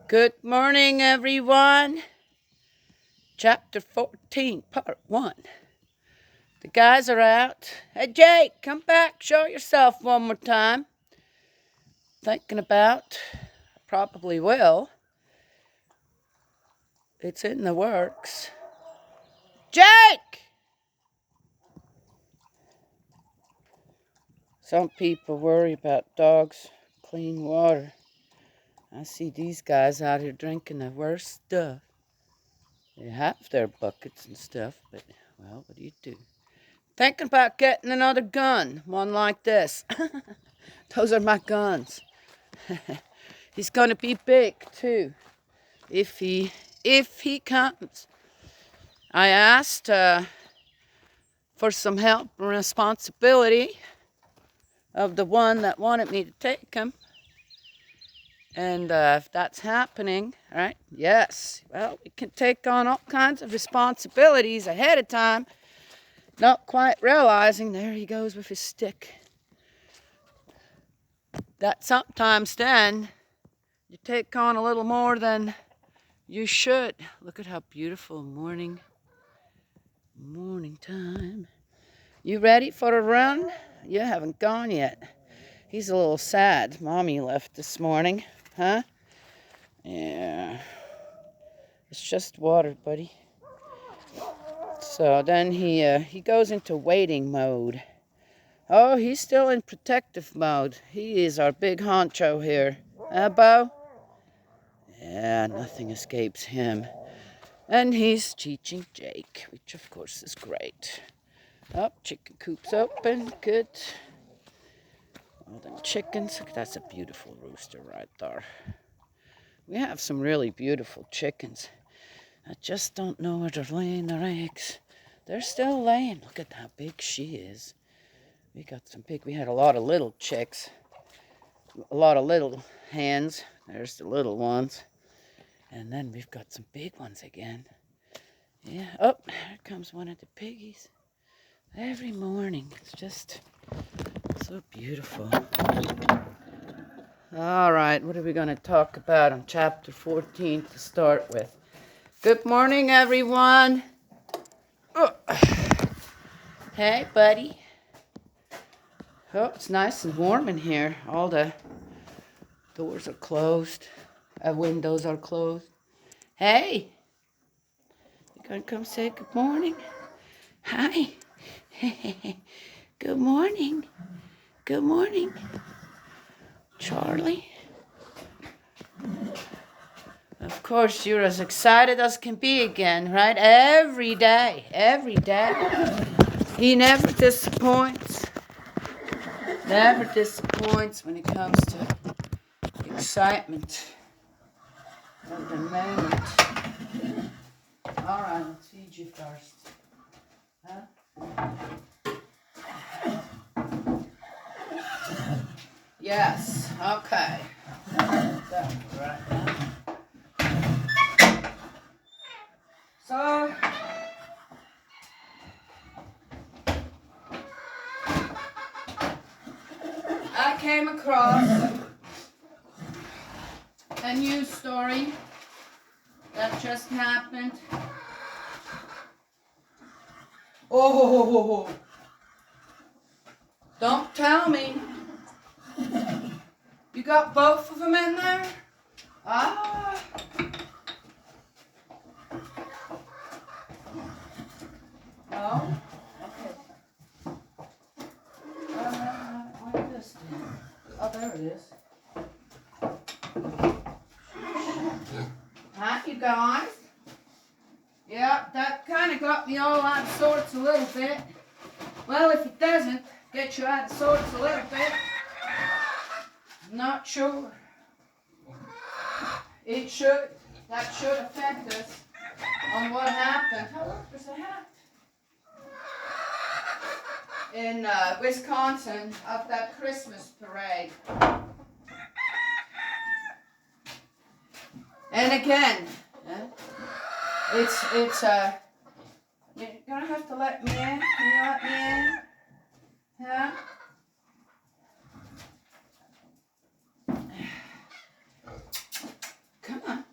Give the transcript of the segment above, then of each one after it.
Good morning, everyone. Chapter 14, Part 1. The guys are out. Hey, Jake, come back. Show yourself one more time. Thinking about. Probably will. It's in the works. Jake! Some people worry about dogs, clean water. I see these guys out here drinking the worst stuff. They have their buckets and stuff, but, well, what do you do? Thinking about getting another gun, one like this. Those are my guns. He's gonna be big too, if he comes. I asked for some help and responsibility of the one that wanted me to take him, and if that's happening, right? Yes. Well, we can take on all kinds of responsibilities ahead of time, not quite realizing there he goes with his stick. That sometimes then you take on a little more than you should. Look at how beautiful morning time. You ready for a run? You haven't gone yet. He's a little sad. Mommy left this morning, huh? Yeah. It's just water, buddy. So then he goes into waiting mode. Oh, he's still in protective mode. He is our big honcho here. Bo? Yeah, nothing escapes him. And he's teaching Jake, which of course is great. Oh, chicken coop's open. Good. All them chickens. That's a beautiful rooster right there. We have some really beautiful chickens. I just don't know where they're laying their eggs. They're still laying. Look at how big she is. We had a lot of little chicks. A lot of little hens. There's the little ones. And then we've got some big ones again. Yeah. Oh, here comes one of the piggies. Every morning. It's just so beautiful. All right, what are we going to talk about on chapter 14 to start with? Good morning, everyone. Oh. Hey, buddy. Oh, it's nice and warm in here. All the doors are closed. Windows are closed. Hey, you going to come say good morning? Hi. Good morning. Good morning. Charlie. Of course, you're as excited as can be again, right? Every day. He never disappoints. Never disappoints when it comes to excitement of the moment. All right, let's feed you first. Huh? Yes, okay. Right now. So, I came across a news story that just happened. Oh, don't tell me. You got both of them in there? Ah. No? Okay. Like this then. Oh, there it is. Hi, you guys. Yeah, that kind of got me all out of sorts a little bit. Well, if it doesn't get you out of sorts a little bit, I'm not sure. It should. That should affect us on what happened. Oh, look, there's a hat. In Wisconsin, up that Christmas parade. And again, it's you're gonna have to let me in. Can you let me in? Yeah? Come on.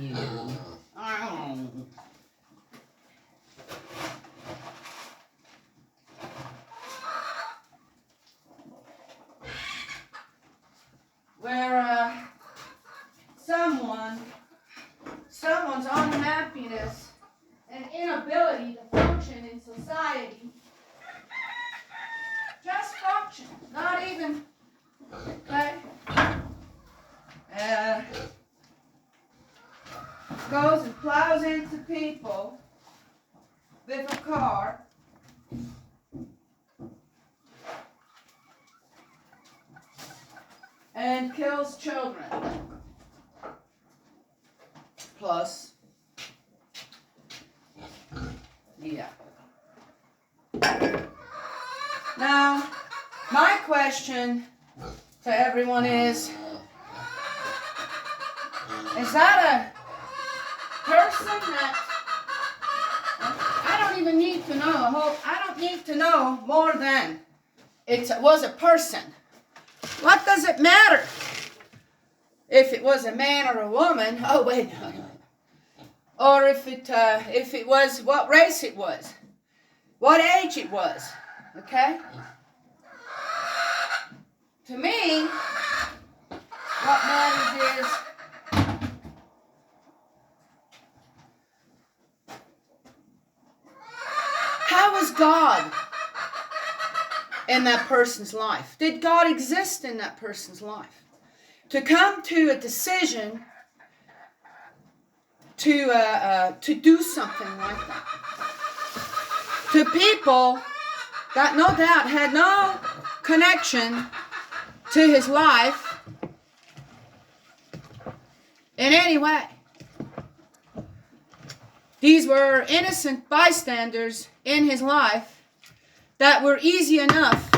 you. Oh. Where someone's unhappiness and inability to function in society, just function, not even, okay, goes and plows into people with a car, and kills children. Plus, yeah. Now, my question to everyone is that a person that, I don't even need to know, I don't need to know more than it was a person. What does it matter if it was a man or a woman? Oh, wait, no. Or if it was what race it was, what age it was, okay? To me, what matters is how was God in that person's life? Did God exist in that person's life? To come to a decision to do something like that. To people that no doubt had no connection to his life in any way. These were innocent bystanders in his life that were easy enough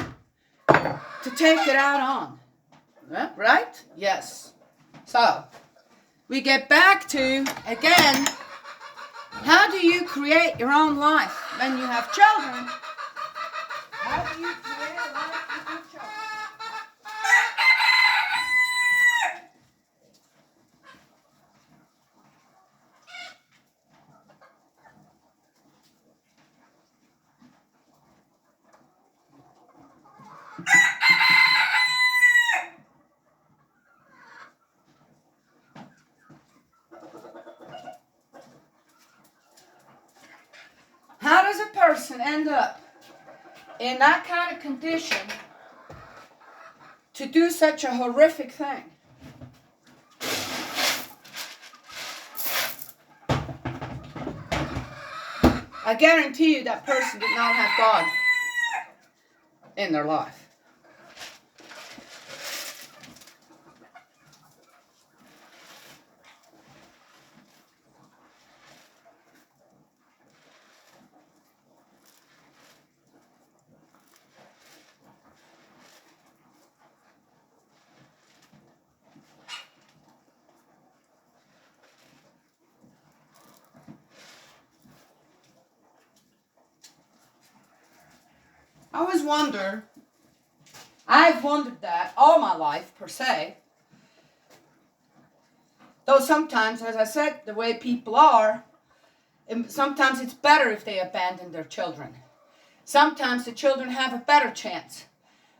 to take it out on. Right? Yes. So, we get back to, again, how do you create your own life when you have children? How do you create a life with your children? How does a person end up in that kind of condition to do such a horrific thing? I guarantee you that person did not have God in their life. I've wondered that all my life, per se. Though sometimes, as I said, the way people are, sometimes it's better if they abandon their children. Sometimes the children have a better chance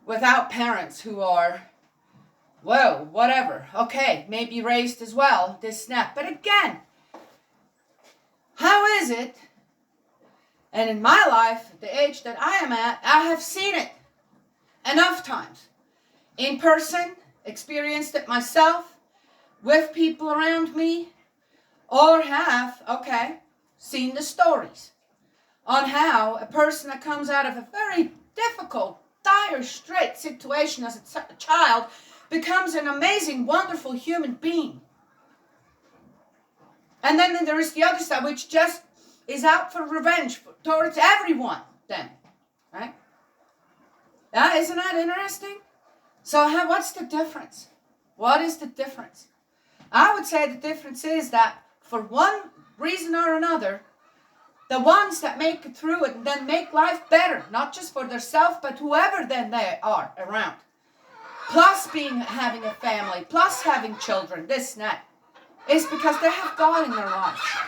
without parents who are, well, whatever. Okay, maybe raised as well, this snap. But again, how is it? And in my life, at the age that I am at, I have seen it enough times. In person, experienced it myself, with people around me, or have, seen the stories on how a person that comes out of a very difficult, dire, straight situation as a child becomes an amazing, wonderful human being. And then there is the other side, which just is out for revenge towards everyone then, right? Isn't that interesting? So what's the difference? What is the difference? I would say the difference is that for one reason or another, the ones that make it through it and then make life better, not just for themselves, but whoever then they are around, plus having a family, plus having children, this and that, is because they have God in their life.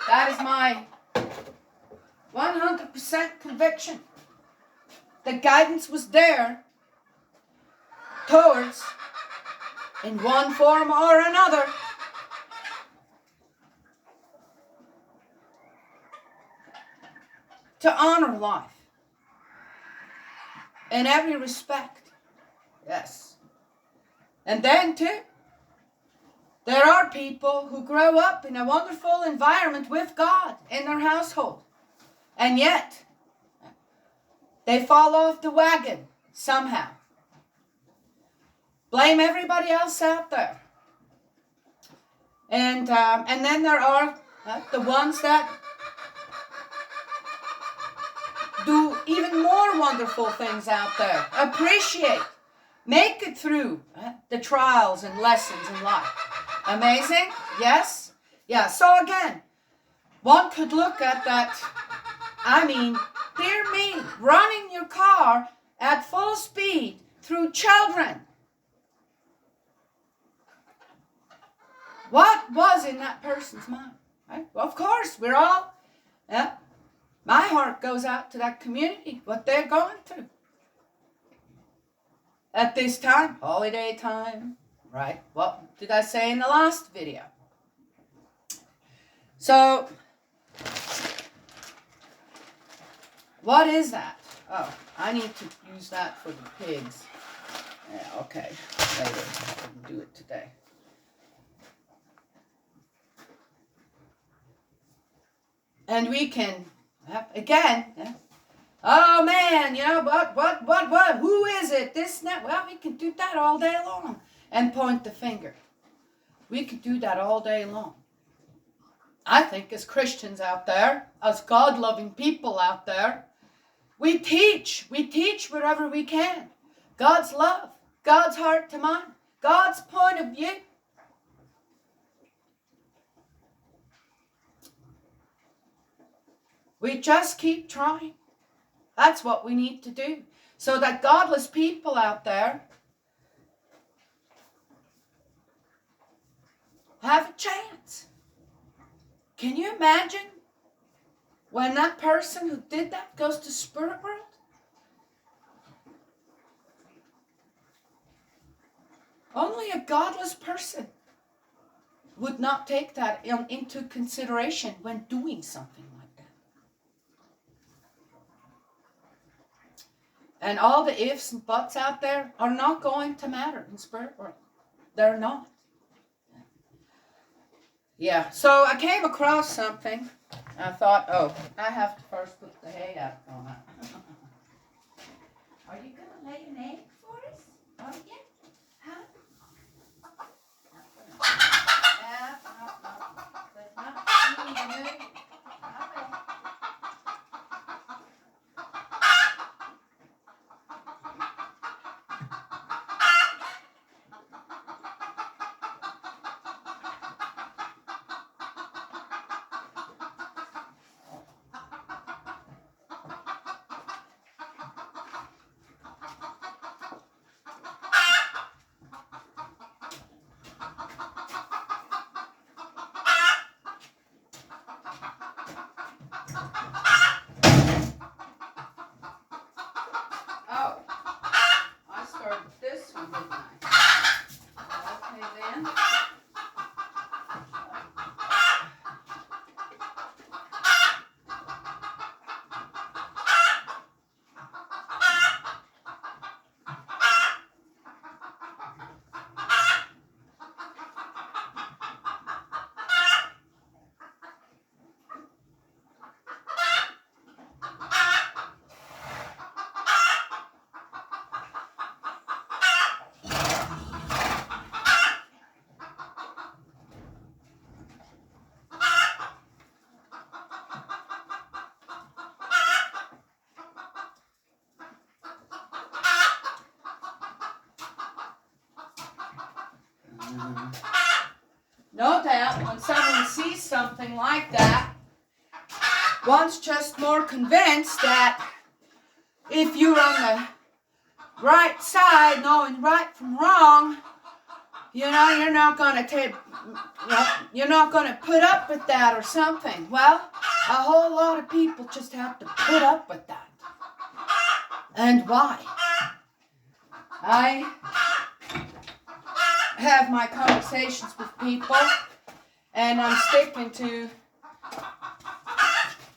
That is my 100% conviction. The guidance was there towards, in one form or another, to honor life in every respect. Yes. And then too, there are people who grow up in a wonderful environment with God in their household. And yet, they fall off the wagon somehow. Blame everybody else out there. And then there are the ones that do even more wonderful things out there. Appreciate. Make it through the trials and lessons in life. Amazing? Yes? Yeah, so again, one could look at that. I mean, dear me, running your car at full speed through children. What was in that person's mind? Right? Well, of course, we're all, my heart goes out to that community, what they're going through. At this time, holiday time, right? What did I say in the last video? So, what is that? Oh, I need to use that for the pigs. Yeah, okay. Later. I couldn't do it today. And we can, again, oh man, what, who is it, this and that? Well, we can do that all day long and point the finger. We could do that all day long. I think as Christians out there, as God-loving people out there, we teach wherever we can. God's love, God's heart to mind, God's point of view. We just keep trying. That's what we need to do. So that godless people out there have a chance. Can you imagine when that person who did that goes to spirit world? Only a godless person would not take that into consideration when doing something like that. And all the ifs and buts out there are not going to matter in spirit world. They're not. Yeah, so I came across something. I thought, oh, I have to first put the hay out on it. Are you going to lay an egg for us? Oh, yeah. Huh? Yeah, no. There's not any egg. No doubt when someone sees something like that, one's just more convinced that if you're on the right side, knowing right from wrong, you're not going to take, you're not going to put up with that or something. Well, a whole lot of people just have to put up with that. And why? I have my conversations with people, and I'm sticking to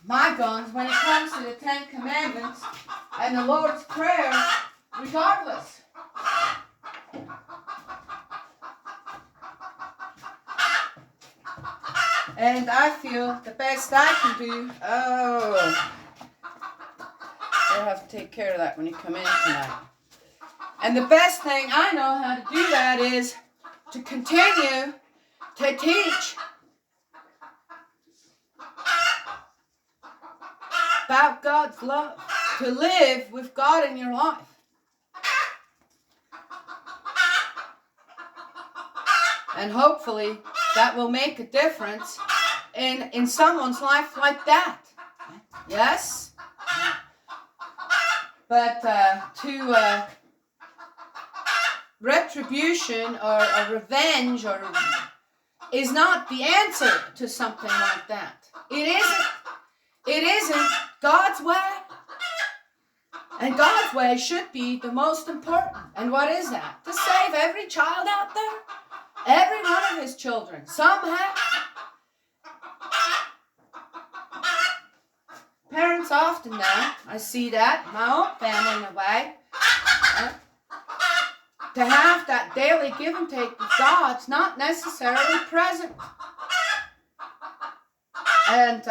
my guns when it comes to the Ten Commandments and the Lord's Prayer, regardless. And I feel the best I can do. Oh, you'll have to take care of that when you come in tonight. And the best thing I know how to do that is to continue to teach about God's love, to live with God in your life. And hopefully that will make a difference in someone's life like that. Yes? But to retribution or a revenge is not the answer to something like that. It isn't God's way. And God's way should be the most important. And what is that? To save every child out there. Every one of his children. Somehow. Parents often now, I see that in my own family in a way. To have that daily give and take with God's not necessarily present. And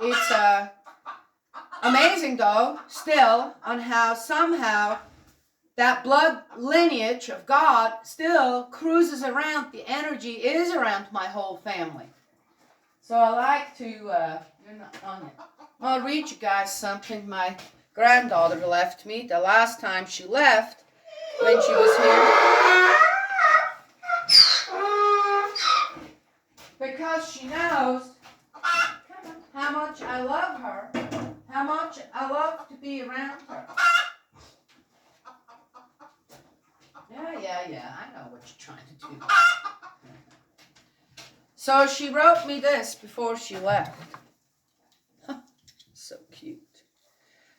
it's amazing, though, still, on how somehow that blood lineage of God still cruises around. The energy is around my whole family. So I like to, you're not on it. I'll read you guys something my granddaughter left me the last time she left when she was here. Because she knows how much I love her, how much I love to be around her. Yeah, I know what you're trying to do. So she wrote me this before she left. So cute.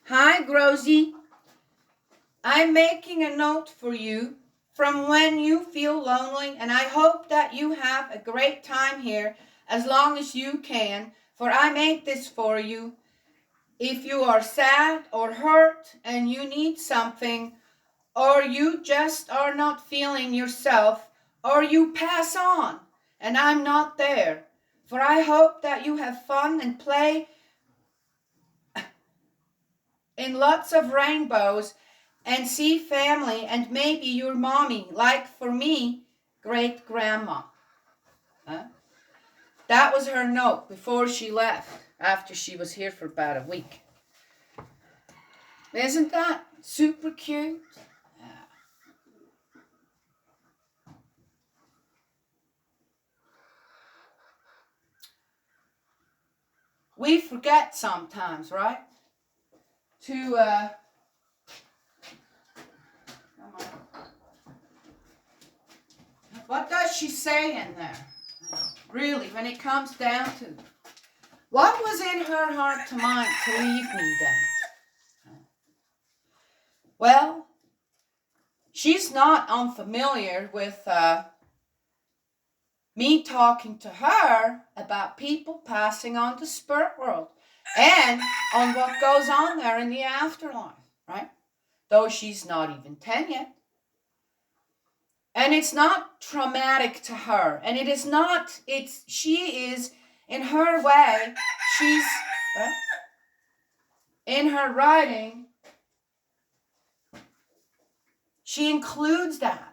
Hi, Grozy. I'm making a note for you from when you feel lonely, and I hope that you have a great time here as long as you can, for I made this for you. If you are sad or hurt and you need something, or you just are not feeling yourself, or you pass on and I'm not there, for I hope that you have fun and play in lots of rainbows and see family and maybe your mommy, like for me, great grandma. That was her note before she left, after she was here for about a week. Isn't that super cute? We forget sometimes, right? To, come on. What does she say in there? Really, when it comes down to it. What was in her heart to mind to leave me then? Well, she's not unfamiliar with me talking to her about people passing on to spirit world and on what goes on there in the afterlife, right? Though she's not even 10 yet. And it's not traumatic to her. And it is not, she is, in her way, she's, in her writing, she includes that.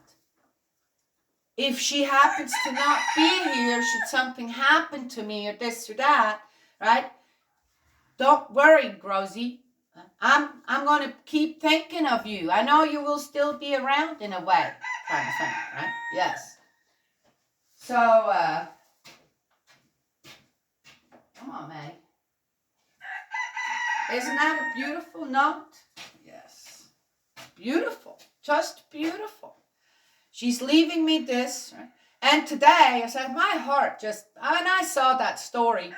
If she happens to not be here, should something happen to me or this or that, right? Don't worry, Grozy. I'm going to keep thinking of you. I know you will still be around in a way, kind of thing, right? Yes. So, come on, Maddie. Isn't that a beautiful note? Yes. Beautiful. Just beautiful. She's leaving me this, right? And today, I said, my heart just, when I saw that story,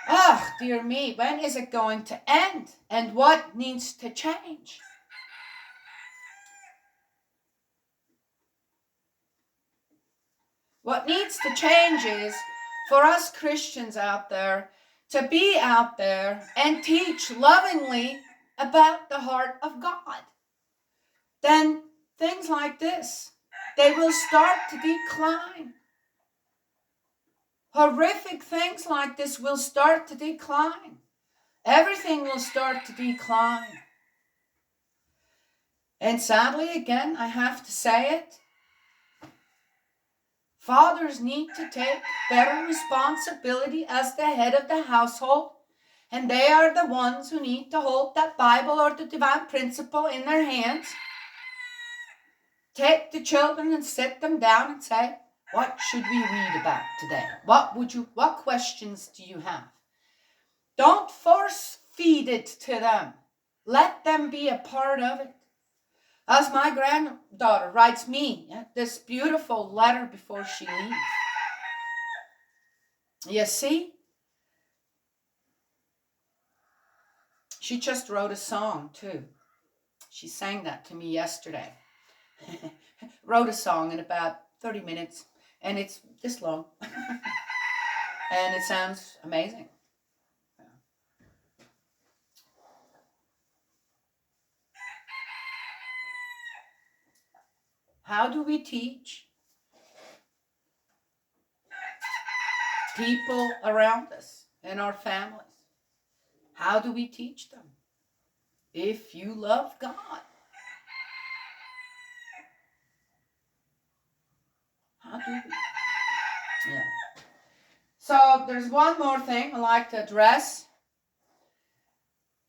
oh, dear me, when is it going to end? And what needs to change? What needs to change is for us Christians out there to be out there and teach lovingly about the heart of God. Then things like this, they will start to decline. Horrific things like this will start to decline. Everything will start to decline. And sadly, again, I have to say it, fathers need to take better responsibility as the head of the household, and they are the ones who need to hold that Bible or the divine principle in their hands. Take the children and sit them down and say, what should we read about today? What questions do you have? Don't force feed it to them. Let them be a part of it. As my granddaughter writes me this beautiful letter before she leaves. You see? She just wrote a song too. She sang that to me yesterday. Wrote a song in about 30 minutes, and it's this long. And it sounds amazing. How do we teach people around us in our families? How do we teach them? If you love God. How do we? Yeah. So there's one more thing I like to address.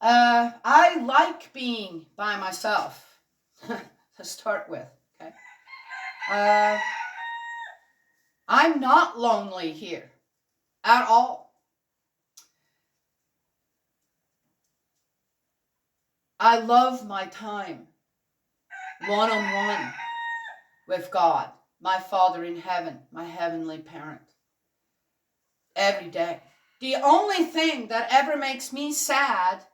I like being by myself to start with. Okay. I'm not lonely here at all. I love my time one-on-one with God, my Father in heaven, my heavenly parent, every day. The only thing that ever makes me sad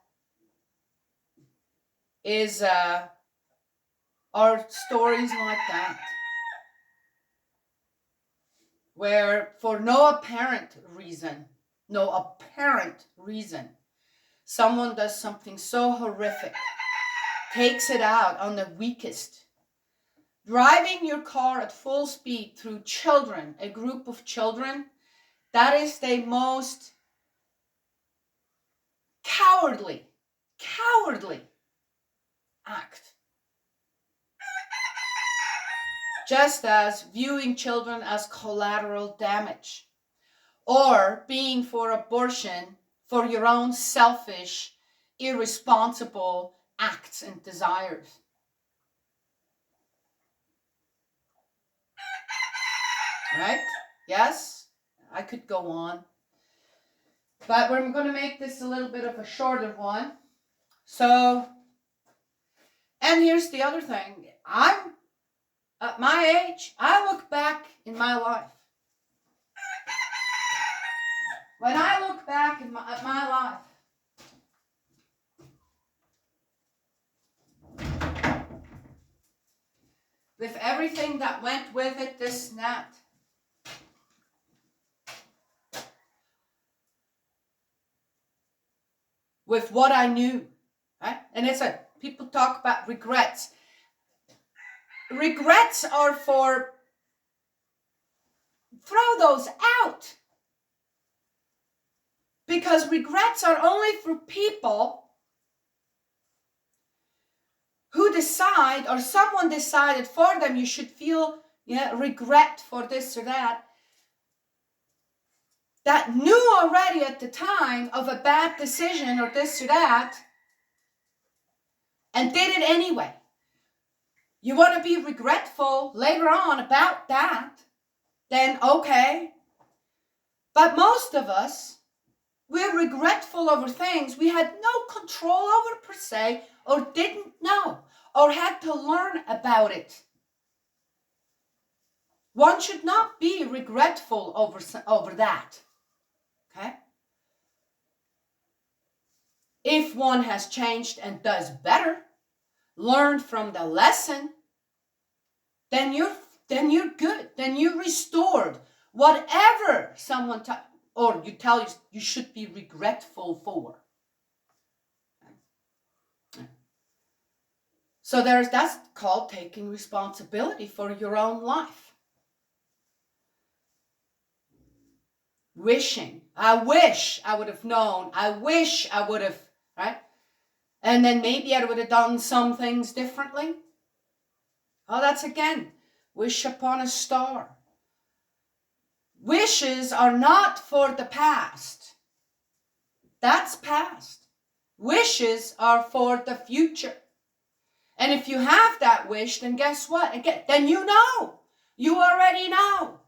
is are stories like that, where for no apparent reason, someone does something so horrific, takes it out on the weakest. Driving your car at full speed through children, a group of children, that is the most cowardly act. Just as viewing children as collateral damage, or being for abortion for your own selfish, irresponsible acts and desires. Right? Yes, I could go on. But we're going to make this a little bit of a shorter one. So, and here's the other thing. I'm at my age, I look back in my life. When I look back at my life, with everything that went with it, this and that, with what I knew, right? And it's people talk about regrets. Regrets are for, throw those out. Because regrets are only for people who decide, or someone decided for them, you should feel regret for this or that knew already at the time of a bad decision or this or that, and did it anyway. You want to be regretful later on about that, then okay. But most of us, we're regretful over things we had no control over per se, or didn't know, or had to learn about it. One should not be regretful over that. Okay? If one has changed and does better, learned from the lesson, then you're good. Then you're restored. Whatever someone or you tell you should be regretful for. So that's called taking responsibility for your own life. Wishing. I wish I would have known. I wish I would have, right? And then maybe I would have done some things differently. Oh, that's again, wish upon a star. Wishes are not for the past. That's past. Wishes are for the future. And if you have that wish, then guess what? Again, then you know. You already know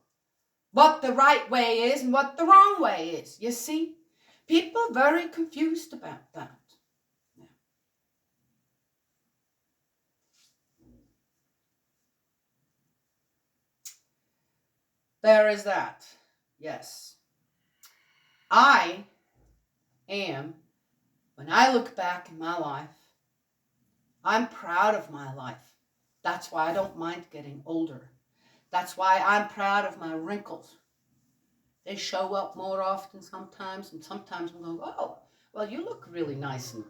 what the right way is and what the wrong way is. You see? People are very confused about that. Yeah. There is that. Yes. I am, when I look back in my life, I'm proud of my life. That's why I don't mind getting older. That's why I'm proud of my wrinkles. They show up more often sometimes, and sometimes I'm going, oh, well, you look really nice and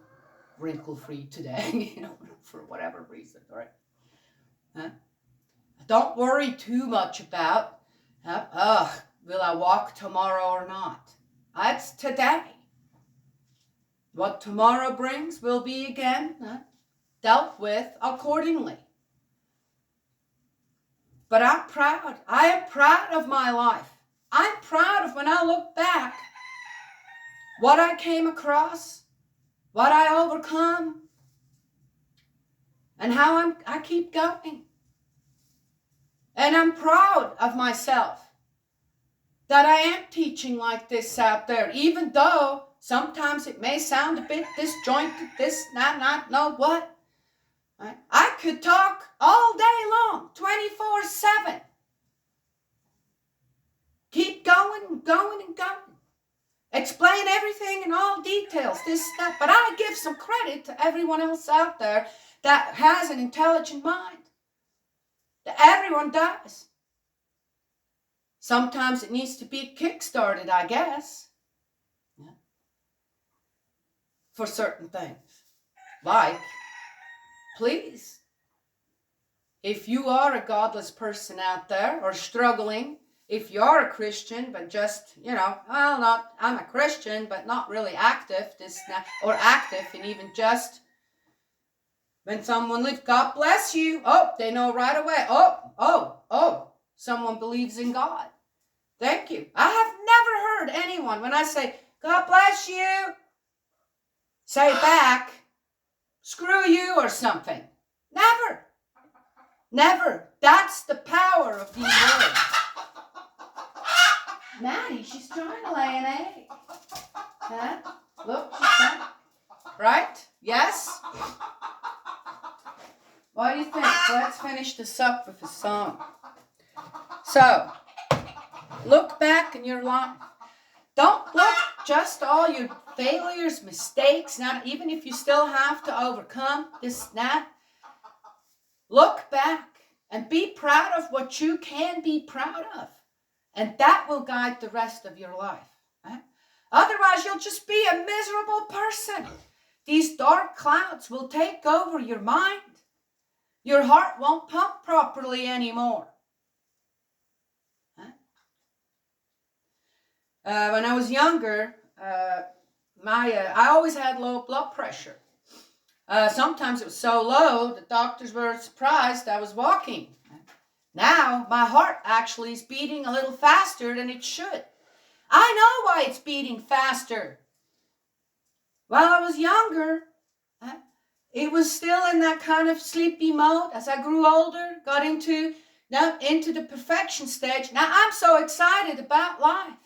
wrinkle-free today, for whatever reason, right? Huh? Don't worry too much about, will I walk tomorrow or not? That's today. What tomorrow brings will be again dealt with accordingly. But I'm proud. I am proud of my life. I'm proud of when I look back, what I came across, what I overcome, and how I keep going. And I'm proud of myself that I am teaching like this out there, even though sometimes it may sound a bit disjointed, not know what. Right? I could talk all day long, 24/7. Keep going and going and going. Explain everything in all details, that. But I give some credit to everyone else out there that has an intelligent mind. That everyone does. Sometimes it needs to be kick-started, I guess. Yeah. For certain things. Like, please, if you are a godless person out there or struggling, if you are a Christian, but just, I'm a Christian, but not really active, or active, and even just, when someone leaves, God bless you, they know right away, someone believes in God. Thank you. I have never heard anyone, when I say, God bless you, say back, screw you or something. Never. Never. That's the power of these words. Maddie, she's trying to lay an egg. Huh? Look, she's trying. Right? Yes? What do you think? Let's finish this up with a song. So, look back in your life. Don't look just all your failures, mistakes, not even if you still have to overcome this, that. Look back and be proud of what you can be proud of. And that will guide the rest of your life. Right? Otherwise, you'll just be a miserable person. These dark clouds will take over your mind. Your heart won't pump properly anymore. When I was younger, I always had low blood pressure. Sometimes it was so low, the doctors were surprised I was walking. Now, my heart actually is beating a little faster than it should. I know why it's beating faster. While I was younger, it was still in that kind of sleepy mode. As I grew older, got into the perfection stage. Now, I'm so excited about life.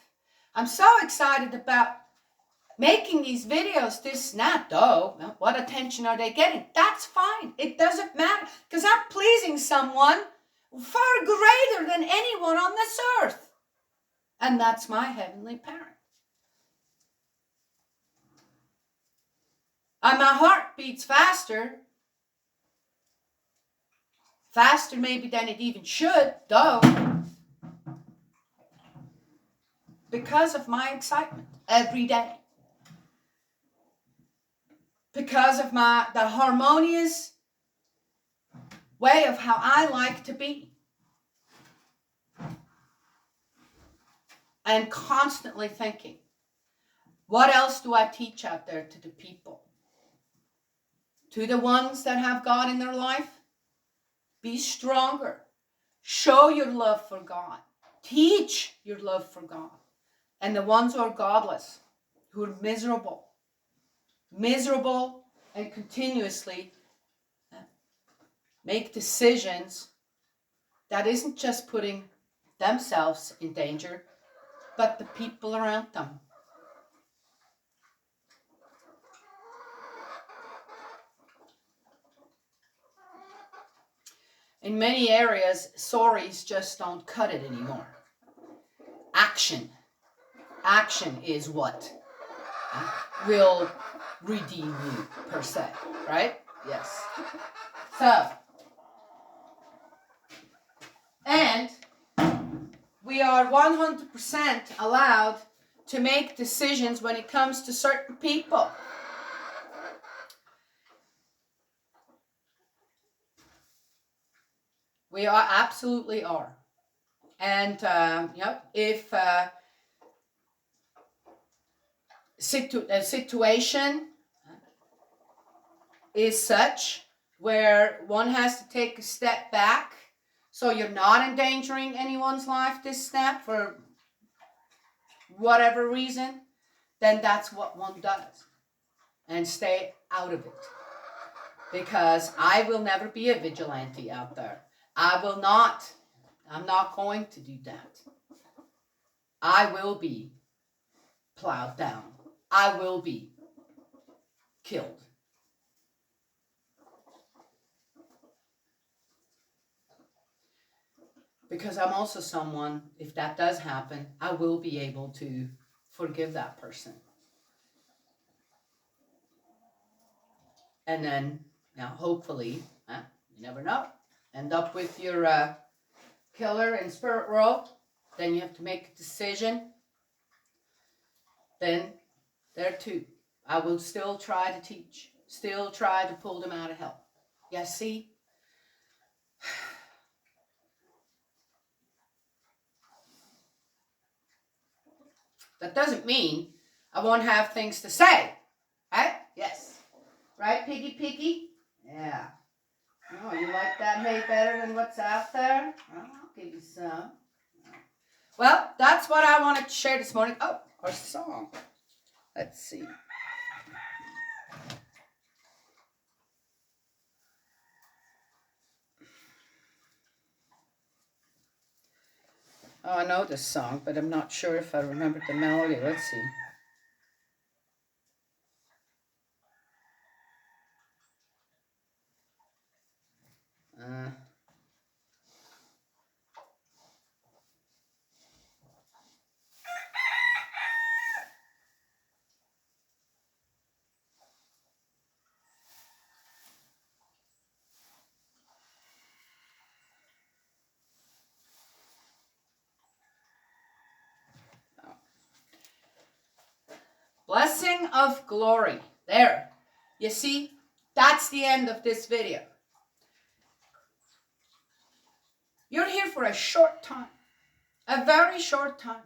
I'm so excited about making these videos, this and that, though. What attention are they getting? That's fine. It doesn't matter. Because I'm pleasing someone far greater than anyone on this earth. And that's my heavenly parent. And my heart beats faster maybe than it even should, though, because of my excitement every day. Because of the harmonious way of how I like to be. And constantly thinking, what else do I teach out there to the people? To the ones that have God in their life? Be stronger. Show your love for God. Teach your love for God. And the ones who are godless, who are miserable and continuously make decisions that isn't just putting themselves in danger, but the people around them. In many areas, sorries just don't cut it anymore. Action is what will redeem you, per se, right? Yes. So, and we are 100% allowed to make decisions when it comes to certain people. We are, absolutely are. And, if a situation is such where one has to take a step back, so you're not endangering anyone's life this step for whatever reason, then that's what one does. And stay out of it. Because I will never be a vigilante out there. I'm not going to do that. I will be plowed down. I will be killed. Because I'm also someone, if that does happen, I will be able to forgive that person. And then, hopefully, you never know, end up with your killer in spirit world. Then you have to make a decision. Then, there too, I will still try to teach. Still try to pull them out of hell. Yeah, see? That doesn't mean I won't have things to say. Right? Yes. Right, Piggy? Yeah. Oh, you like that hay better than what's out there? I'll give you some. Well, that's what I wanted to share this morning. Oh, our song. Let's see. Oh, I know this song, but I'm not sure if I remember the melody. Let's see. Blessing of glory. There. You see, that's the end of this video. You're here for a short time. A very short time.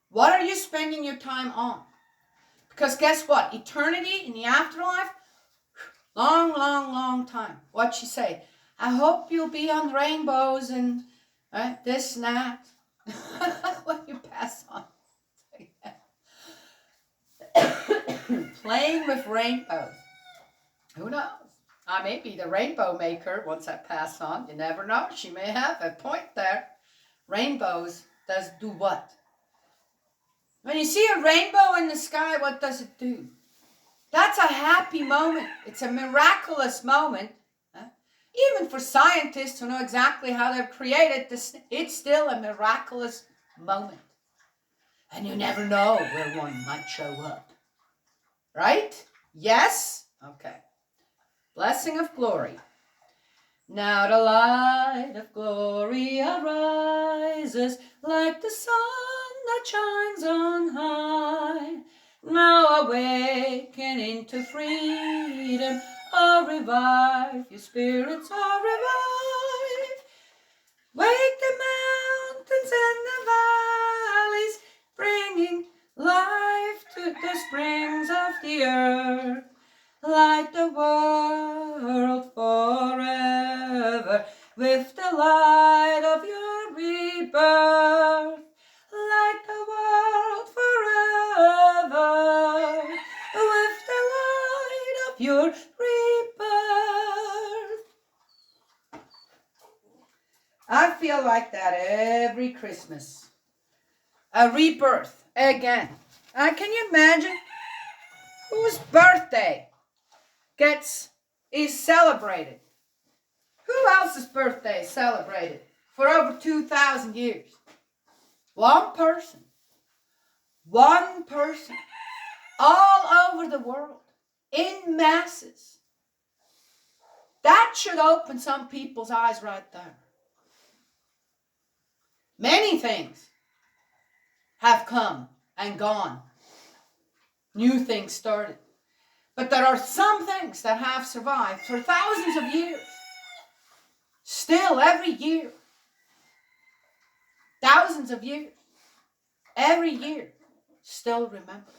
What are you spending your time on? Because guess what? Eternity in the afterlife, long, long, long time. What'd she say? I hope you'll be on rainbows and this and that. When you pass on. Playing with rainbows. Who knows? I may be the rainbow maker once I pass on. You never know. She may have a point there. Rainbows does do what? When you see a rainbow in the sky, what does it do? That's a happy moment. It's a miraculous moment. Even for scientists who know exactly how they've created this, it's still a miraculous moment. And you never know where one might show up. Right? Yes? Okay. Blessing of glory. Now the light of glory arises like the sun that shines on high. Now awaken into freedom, oh revive, your spirits are revived. Wake the mountains and the valleys, bringing life to the springs of the earth. Light the world forever with the light of your rebirth. Light the world forever with the light of your rebirth. I feel like that every Christmas. A rebirth again. Can you imagine whose birthday is celebrated? Who else's birthday is celebrated for over 2,000 years? One person. One person. All over the world. In masses. That should open some people's eyes right there. Many things have come and gone. New things started. But there are some things that have survived for thousands of years. Still, every year. Thousands of years. Every year. Still remember.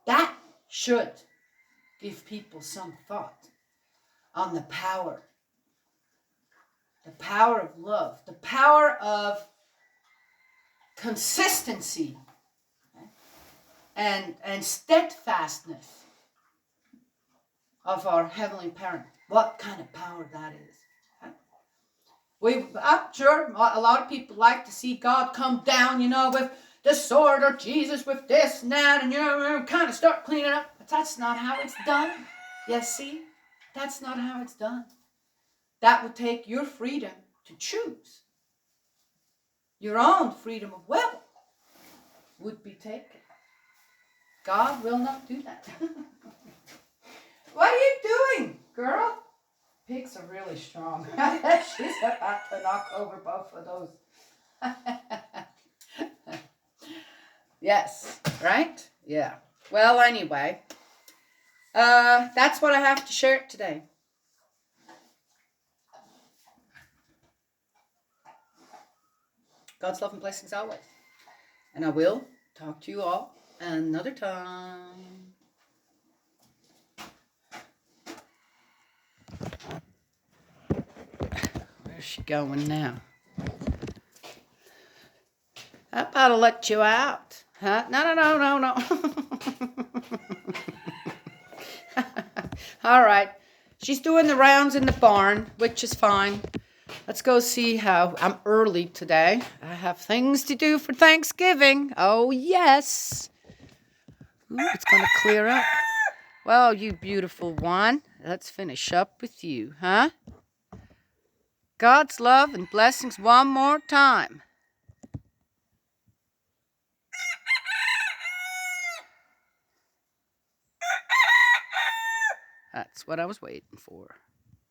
That should give people some thought on the power. The power of love. The power of consistency. And steadfastness of our Heavenly Parent. What kind of power that is. I'm sure a lot of people like to see God come down, with the sword, or Jesus with this and that, and kind of start cleaning up. But that's not how it's done. Yes, see? That's not how it's done. That would take your freedom to choose. Your own freedom of will would be taken. God will not do that. What are you doing, girl? Pigs are really strong. She's about to knock over both of those. Yes, right? Yeah. Well, anyway, that's what I have to share today. God's love and blessings always. And I will talk to you all another time. Where's she going now? I about to let you out. Huh? No. All right. She's doing the rounds in the barn, which is fine. Let's go see how. I'm early today. I have things to do for Thanksgiving. Oh, yes. Ooh, it's going to clear up. Well, you beautiful one. Let's finish up with you, huh? God's love and blessings one more time. That's what I was waiting for.